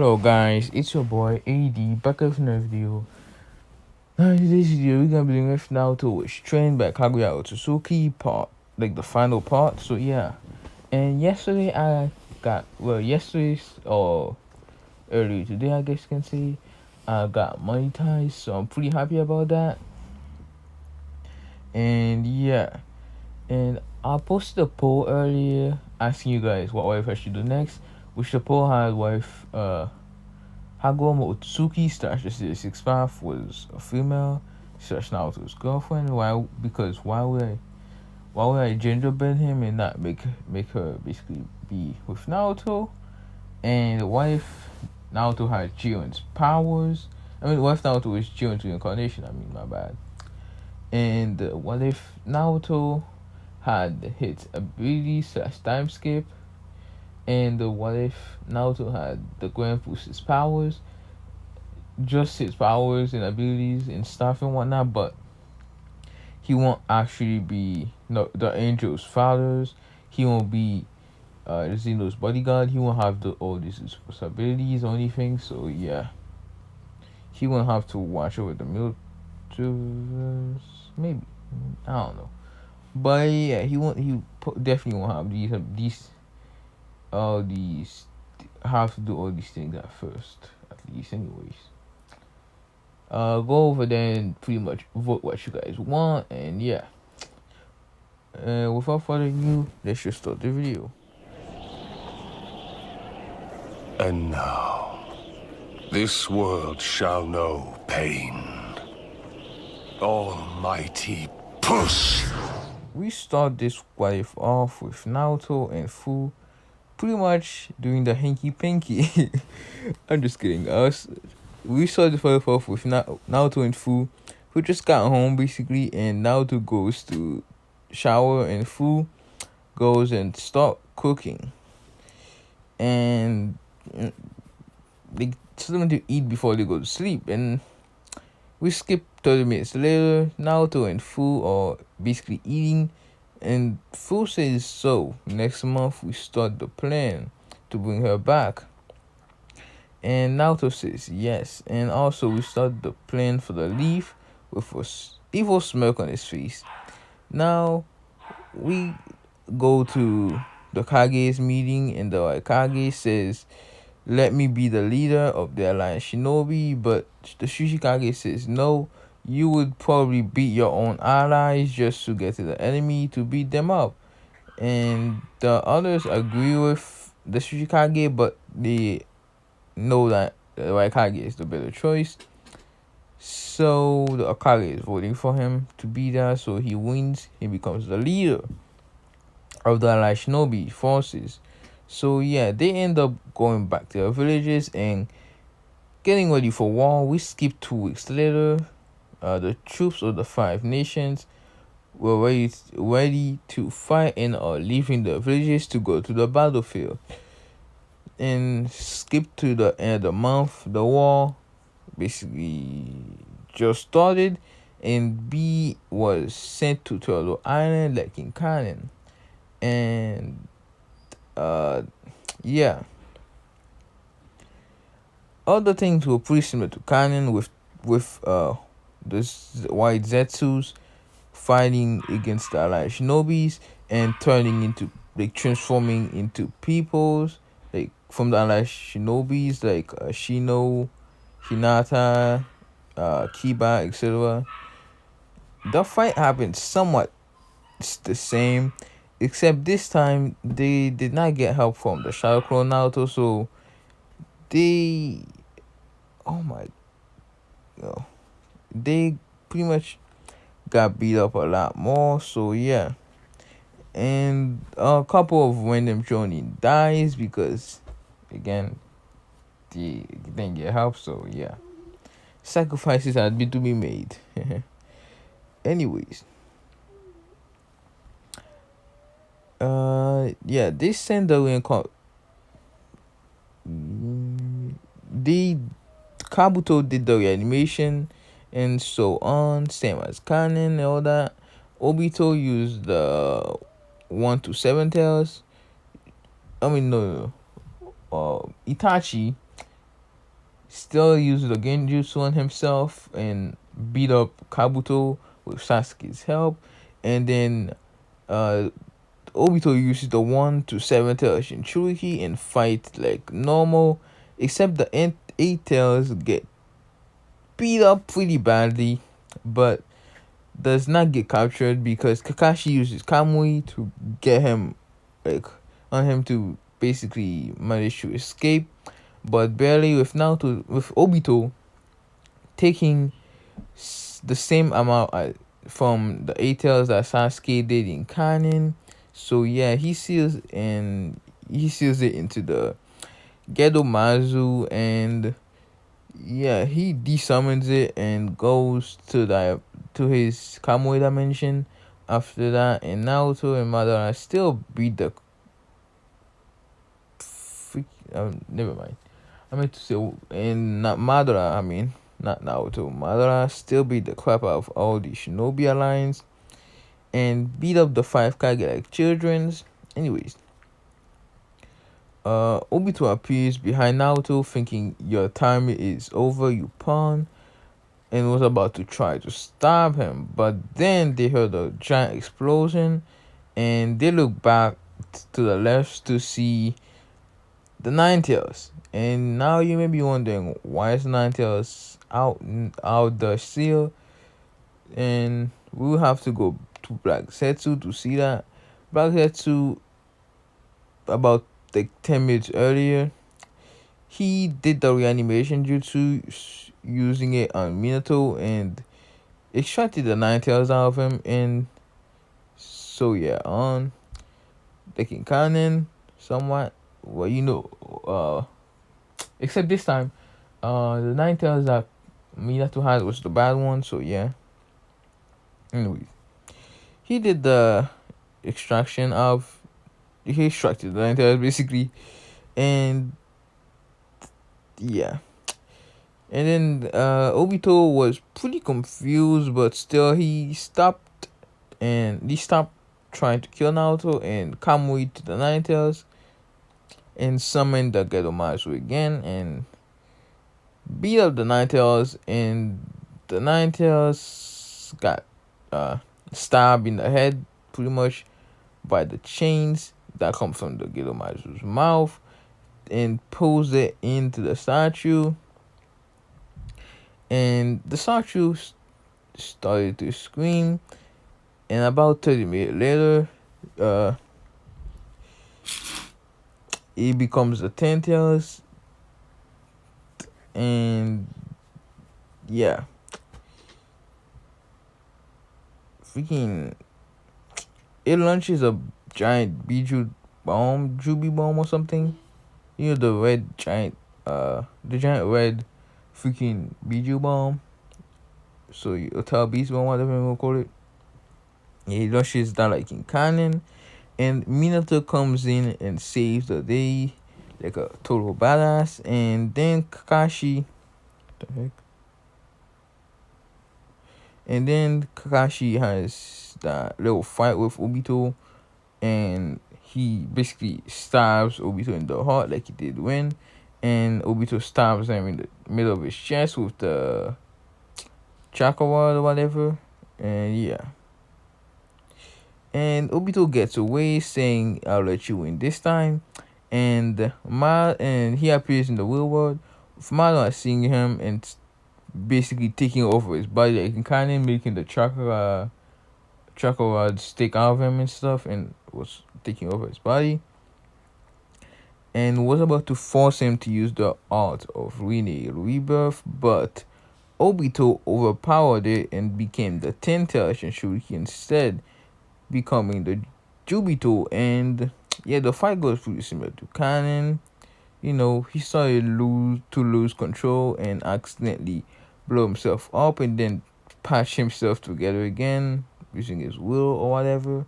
Hello guys, it's your boy AD back with another video. Now in this video we're gonna be doing with Naruto, which trained by Kaguya Otsutsuki part, like the final part. So yeah, and yesterday or earlier today I guess you can say, I got monetized, so I'm pretty happy about that. And yeah, and I posted a poll earlier asking you guys what wife I should do next, which the poll had wife Hagoromo Otsuki slash the 6'5" was a female slash Naruto's girlfriend. Why? Because why would I gender bend him and not make her basically be with Naruto? And what if Naruto had Jiren's powers? What if Naruto was Jiren's reincarnation? My bad. And what if Naruto had his ability slash time skip? And what if Naruto had the Grand Boost's powers? Just his powers and abilities and stuff and whatnot, but he won't actually be the angel's fathers. He won't be Zeno's bodyguard. He won't have all these responsibilities or anything. So yeah, he won't have to watch over the multiverse. Maybe, I don't know, but yeah, he won't. He definitely won't have these have to do all these things at first, at least, anyways. Go over there and pretty much vote what you guys want, and yeah. Without further ado, let's just start the video. And now, this world shall know pain. Almighty push! We start this wife off with Naruto and Fu pretty much doing the hanky panky. I'm just kidding. We saw the first off with Naruto and Fu, who just got home basically, and Naruto goes to shower and Fu goes and start cooking. And they tell them to eat before they go to sleep. And we skip 30 minutes later. Naruto and Fu are basically eating, and Fu says, so next month we start the plan to bring her back. And Naruto says yes, and also we start the plan for the leaf with a evil smirk on his face. Now we go to the Kage's meeting, and the Kage says, let me be the leader of the Alliance Shinobi, but the Tsuchikage says no, you would probably beat your own allies just to get to the enemy to beat them up. And the others agree with the Tsuchikage, but they know that the Raikage is the better choice. So the Akage is voting for him to be there, so he wins. He becomes the leader of the Allied Shinobi forces. So yeah, they end up going back to their villages and getting ready for war. We skip 2 weeks later. The troops of the 5 nations were ready to fight and are leaving the villages to go to the battlefield. And skip to the end of the month. The war basically just started, and B was sent to Turtle Island like in canon. And yeah, other things were pretty similar to canon, with this white Zetsus fighting against the Allied Shinobis and transforming into peoples, like from the Allied Shinobis, like Shino, Hinata, Kiba, etc. The fight happened somewhat the same, except this time they did not get help from the Shadow Clone Naruto, so they they pretty much got beat up a lot more. So yeah, and a couple of random Jonin dies because again they didn't get help. So yeah, sacrifices had been to be made. Anyways, yeah, they send the Kabuto did the reanimation and so on, same as canon and all that. Obito used the 1 to 7 tails. No. Itachi still used the genjutsu on himself and beat up Kabuto with Sasuke's help, and then uh Obito uses the 1 to 7 tail Shinchuriki and fight like normal, except the 8 tails get beat up pretty badly, but does not get captured because Kakashi uses Kamui to get him, like, on him to basically manage to escape, but barely with Obito taking the same amount from the 8 tails that Sasuke did in Kanin. So yeah, he seals it into the Gedo Mazu, and yeah, he desummons it and goes to his Kamui dimension after that, and Naruto and Madara still beat the freak. Never mind. I meant to say, and not Madara. I mean, not Naruto. Madara still beat the crap out of all the Shinobi Alliance and beat up the 5 Kage like children's. Anyways, Obito appears behind Naruto, thinking your time is over, you pawn, and was about to try to stab him. But then they heard a giant explosion, and they look back to the left to see the Nine Tails. And now you may be wondering, why is Nine Tails out the seal? And we will have to go to Black Setsu to see that. Black Setsu, about like 10 minutes earlier, he did the reanimation jutsu using it on Minato and extracted the Nine Tails out of him. And so yeah, on the Kinkanen somewhat, well, except this time, the Nine Tails that Minato had was the bad one. So yeah. Anyways, he did the extraction of he extracted the Nine Tails basically, and yeah. And then Obito was pretty confused, but still he stopped trying to kill Naruto and Kamui to the Nine Tails and summoned the Gedomasu again and beat up the Nine Tails, and the Nine Tails got stabbed in the head pretty much by the chains that come from the Gedomasu's mouth and pulls it into the statue. And the statue started to scream, and about 30 minutes later, it becomes the 10 tails, and yeah, freaking, it launches a giant Jubi bomb or something. You know, the red giant, the giant red freaking Biju bomb. So you tell Beast bomb, whatever you want to call it. Yeah, he launches that like in canon, and Minato comes in and saves the day like a total badass. And then Kakashi, the heck? And then Kakashi has that little fight with Obito, and he basically stabs Obito in the heart like he did when, and Obito stabs him in the middle of his chest with the chakra or whatever, and yeah. And Obito gets away, saying, "I'll let you win this time." And he appears in the real world with Madara seeing him and basically taking over his body, like kind of making the chakra stick out of him and stuff, and was taking over his body. And was about to force him to use the art of renewed rebirth, but Obito overpowered it and became the 10 tail Shinchuriki instead, becoming the Jubito. And yeah, the fight goes pretty similar to Kanen. You know, he started to lose control and accidentally blow himself up and then patch himself together again using his will or whatever.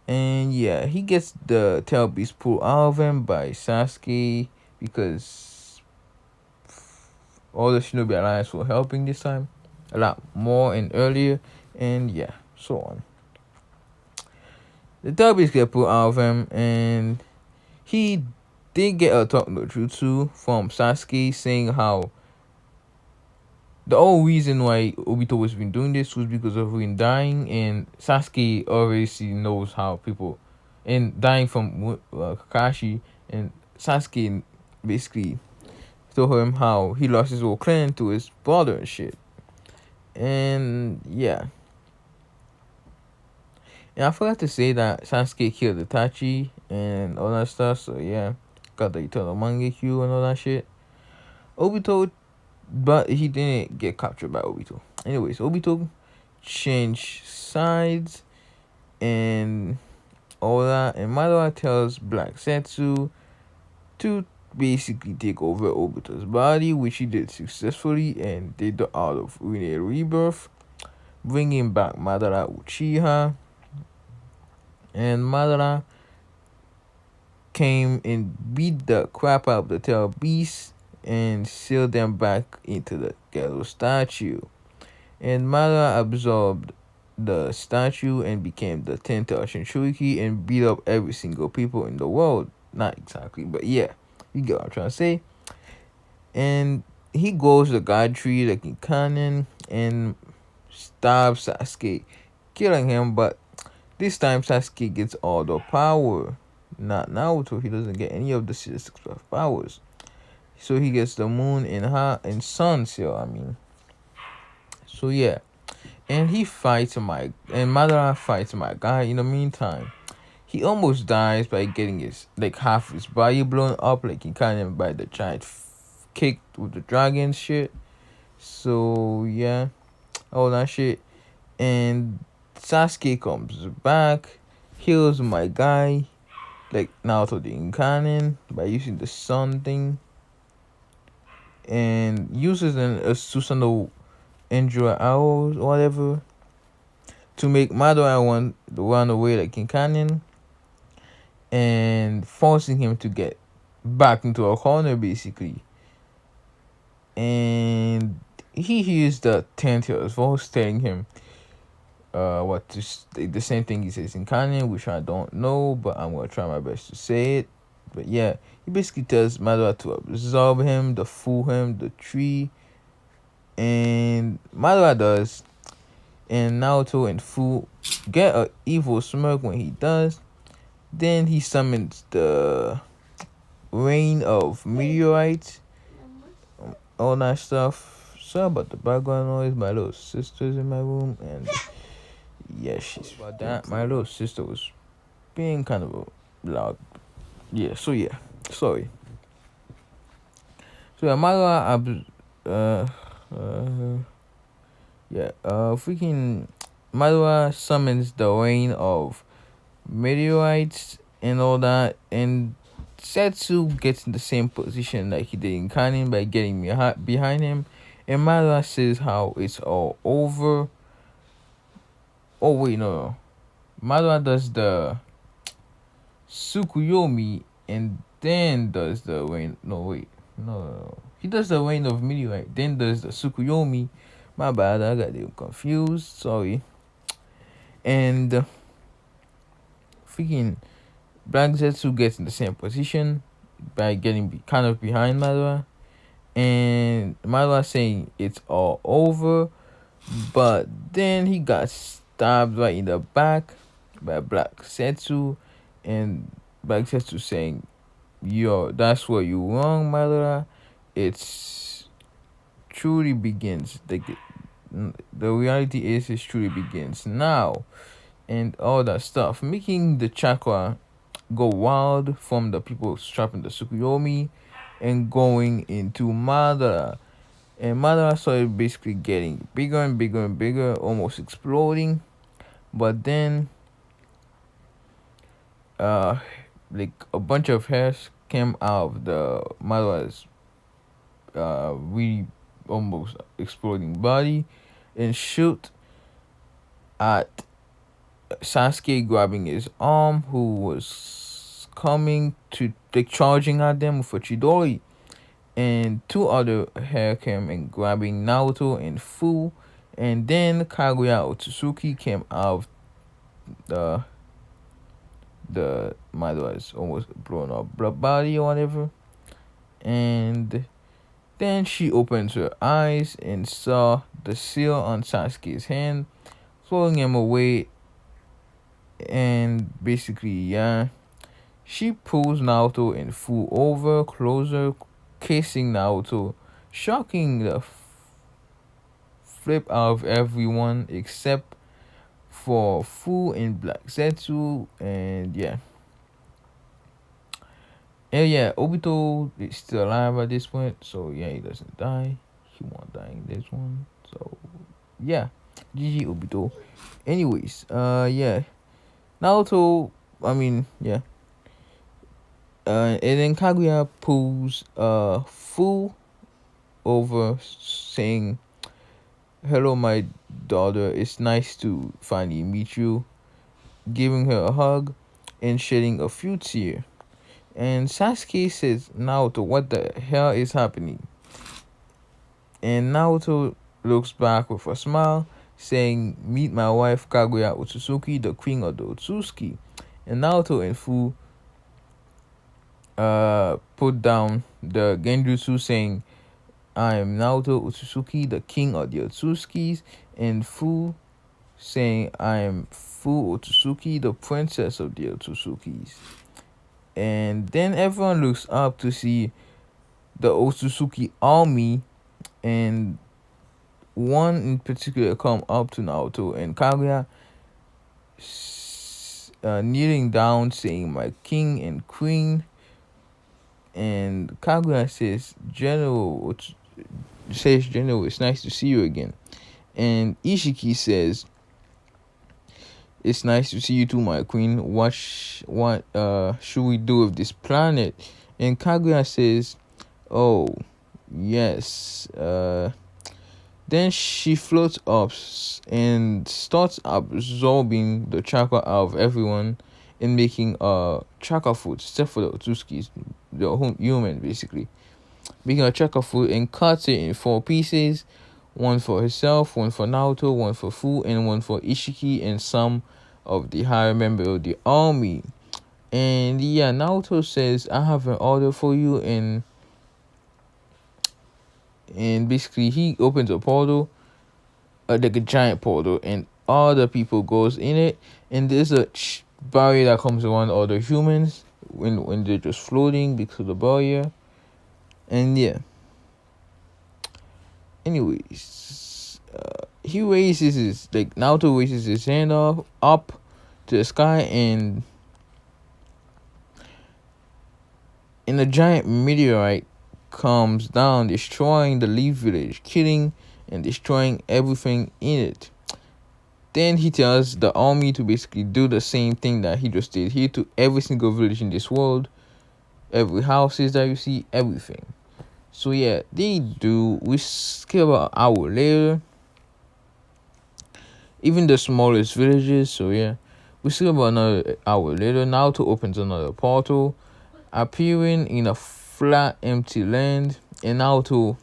And yeah, he gets the tail beast pulled out of him by Sasuke because all the Shinobi Alliance were helping this time a lot more and earlier, and yeah, so on. The tail beast get pulled out of him, and he they get a talk no jutsu from Sasuke saying how the whole reason why Obito was been doing this was because of Rin dying, and Sasuke obviously knows how people, and dying from Kakashi, and Sasuke basically told him how he lost his whole clan to his brother and shit. And yeah, and I forgot to say that Sasuke killed Itachi and all that stuff. So yeah, got the Eternal Mangekyo and all that shit. Obito, but he didn't get captured by Obito. Anyways, Obito changed sides and all that, and Madara tells Black Setsu to basically take over Obito's body, which he did successfully, and did the art of rebirth, bringing back Madara Uchiha. And Madara came and beat the crap out of the Tail Beast and sealed them back into the ghetto statue. And Madara absorbed the statue and became the 10th Shinchuiki and beat up every single people in the world. Not exactly, but yeah, you get what I'm trying to say. And he goes to the God Tree like in canon and stops Sasuke, killing him, but this time Sasuke gets all the power. Not Naruto, he doesn't get any of the 6 powers. So he gets the moon and sun seal, I mean. So yeah. And Madara fights my guy. In the meantime, he almost dies by getting his like half his body blown up, like he kind of by the giant kick with the dragon shit. So yeah, all that shit. And Sasuke comes back, heals my guy, like Naruto the Incarnate, by using the sun thing, and uses a Susanoo Endura arrows or whatever to make Madara want to run away like in canon, and forcing him to get back into a corner basically. And he hears the 10th year's voice telling him what to the same thing he says in canon, which I don't know, but I'm gonna try my best to say it. But yeah, he basically tells Madara to absorb him, to fool him, the tree, and Madara does. And Naruto and Fu get a evil smirk when he does. Then he summons the rain of meteorites, all that stuff. Sorry about the background noise. My little sister's in my room, and yeah, she's about that. My little sister was being kind of loud. Yeah, so yeah, sorry. So yeah, Madara, freaking Madara summons the rain of meteorites and all that, and Setsu gets in the same position like he did in Kanin by getting behind him, and Madara says how it's all over. Oh wait, no. Madara does the Tsukuyomi and then does the rain. No wait, no. He does the rain of meteorite, then does the Tsukuyomi. My bad, I got them confused. Sorry. And freaking Black Zetsu gets in the same position by getting kind of behind Madara, and Madara saying it's all over, but then he got stabbed right in the back by Black Zetsu, and Black Zetsu saying, "Yo, that's where you wrong, Madara. It's truly begins. The reality is it truly begins now." And all that stuff, making the chakra go wild from the people strapping the Tsukuyomi and going into Madara. And Madara started basically getting bigger and bigger and bigger, almost exploding. But then, like a bunch of hairs came out of the Madara's really almost exploding body and shoot at Sasuke, grabbing his arm, who was coming to like charging at them with a Chidori, and 2 other hair came and grabbing Naruto and Fu, and then Kaguya Otsutsuki came out of the Madara's almost blown up body or whatever. And then she opens her eyes and saw the seal on Sasuke's hand, throwing him away. And basically, yeah, she pulls Naruto and Fu over closer, kissing Naruto, shocking the flip out of everyone except for Fu and Black Zetsu. And yeah, Obito is still alive at this point, so yeah, he doesn't die. He won't die in this one. So yeah, GG Obito. Anyways, yeah, Naruto. I mean, yeah. And then Kaguya pulls Fu over, saying, "Hello, my daughter. It's nice to finally meet you." Giving her a hug and shedding a few tears. And Sasuke says, "Naruto, what the hell is happening?" And Naruto looks back with a smile, saying, "Meet my wife Kaguya Otsutsuki, the queen of the Otsutsuki." And Naruto and Fu put down the Genjutsu, saying, "I am Naruto Otsutsuki, the king of the Otsutsukis." And Fu saying, "I am Fu Otsutsuki, the princess of the Otsutsukis." And then everyone looks up to see the Otsutsuki army, and one in particular come up to Naruto and Kaguya, kneeling down, saying, "My king and queen." And Kaguya says, "General, it's nice to see you again." And Ishiki says, "It's nice to see you too, my queen. What should we do with this planet?" And Kaguya says, "Oh, yes." Then she floats up and starts absorbing the chakra out of everyone and making a chakra food, except for the Otsutskis, the whole human basically. Making a chakra food and cuts it in 4 pieces. One for herself, one for Naruto, one for Fu, and one for Ishiki and some of the higher member of the army. And yeah, Naruto says, "I have an order for you," and basically he opens a portal, like a giant portal, and all the people goes in it, and there's a barrier that comes around all the humans when they're just floating because of the barrier. And yeah, anyways, he raises his, like, Naruto raises his hand up to the sky, and a giant meteorite comes down, destroying the Leaf Village, killing and destroying everything in it. Then he tells the army to basically do the same thing that he just did here to every single village in this world, every houses that you see, everything. So yeah, they do. We skip about an hour later, even the smallest villages. So yeah, we skip about another hour later. Naruto opens another portal, appearing in a flat, empty land. And Naruto,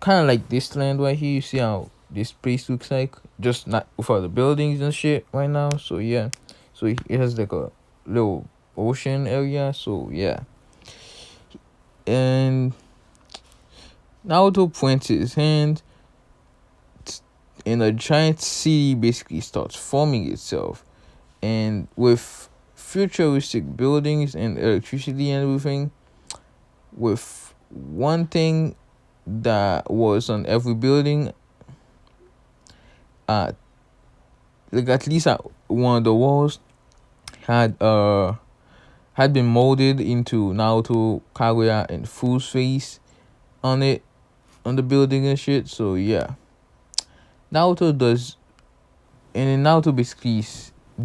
kind of like this land right here. You see how this place looks like, just not without the buildings and shit right now. So yeah, so it has like a little ocean area. So yeah, and Naruto points his hand, and a giant city basically starts forming itself, and with futuristic buildings and electricity and everything, with one thing that was on every building, like at least one of the walls had been molded into Naruto, Kaguya, and Fu's face on it, on the building and shit. So yeah, Naruto does, and then Naruto basically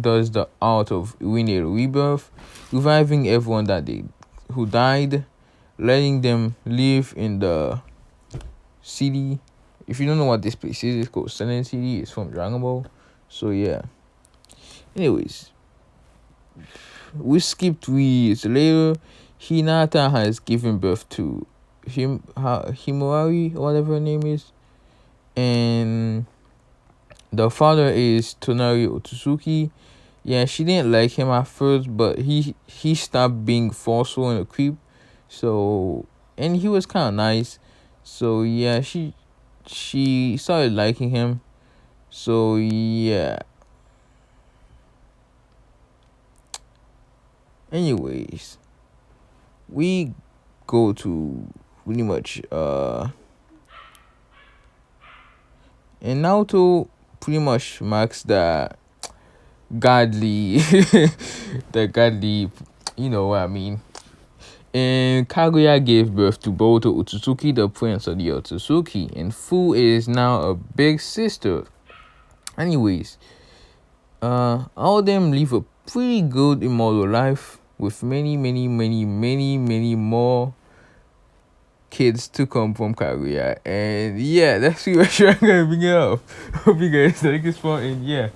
does the art of renewal rebirth, reviving everyone who died, letting them live in the city. If you don't know what this place is, it's called Silent City. It's from Dragon Ball. So yeah. Anyways, we skip 3 years later. Hinata has given birth to Himawari, whatever her name is, and the father is Tonari Otsutsuki, yeah, she didn't like him at first, but he stopped being forceful and a creep. So, and he was kind of nice. So yeah, she started liking him. So yeah. Anyways, we go to pretty much and Naruto pretty much marks the godly the godly, you know what I mean. And Kaguya gave birth to Boruto Otsutsuki, the prince of the Otsutsuki, and Fu is now a big sister. Anyways, all of them live a pretty good immortal life with many more kids to come from Kaguya. And yeah, that's pretty much what I'm gonna bring it up. Hope you guys like this one, and yeah.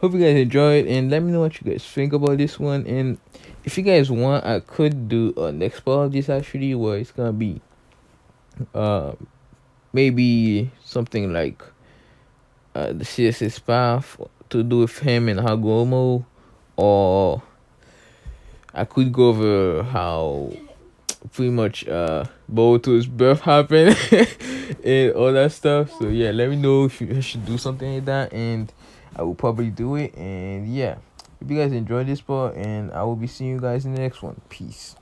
Hope you guys enjoyed, and let me know what you guys think about this one. And if you guys want, I could do a next part of this actually, where it's gonna be uh maybe something like the CSS path to do with him and Hagomo, or I could go over how pretty much Boruto's birth happened and all that stuff. So yeah, let me know if you should do something like that, and I will probably do it. And yeah, if you guys enjoyed this part, and I will be seeing you guys in the next one. Peace.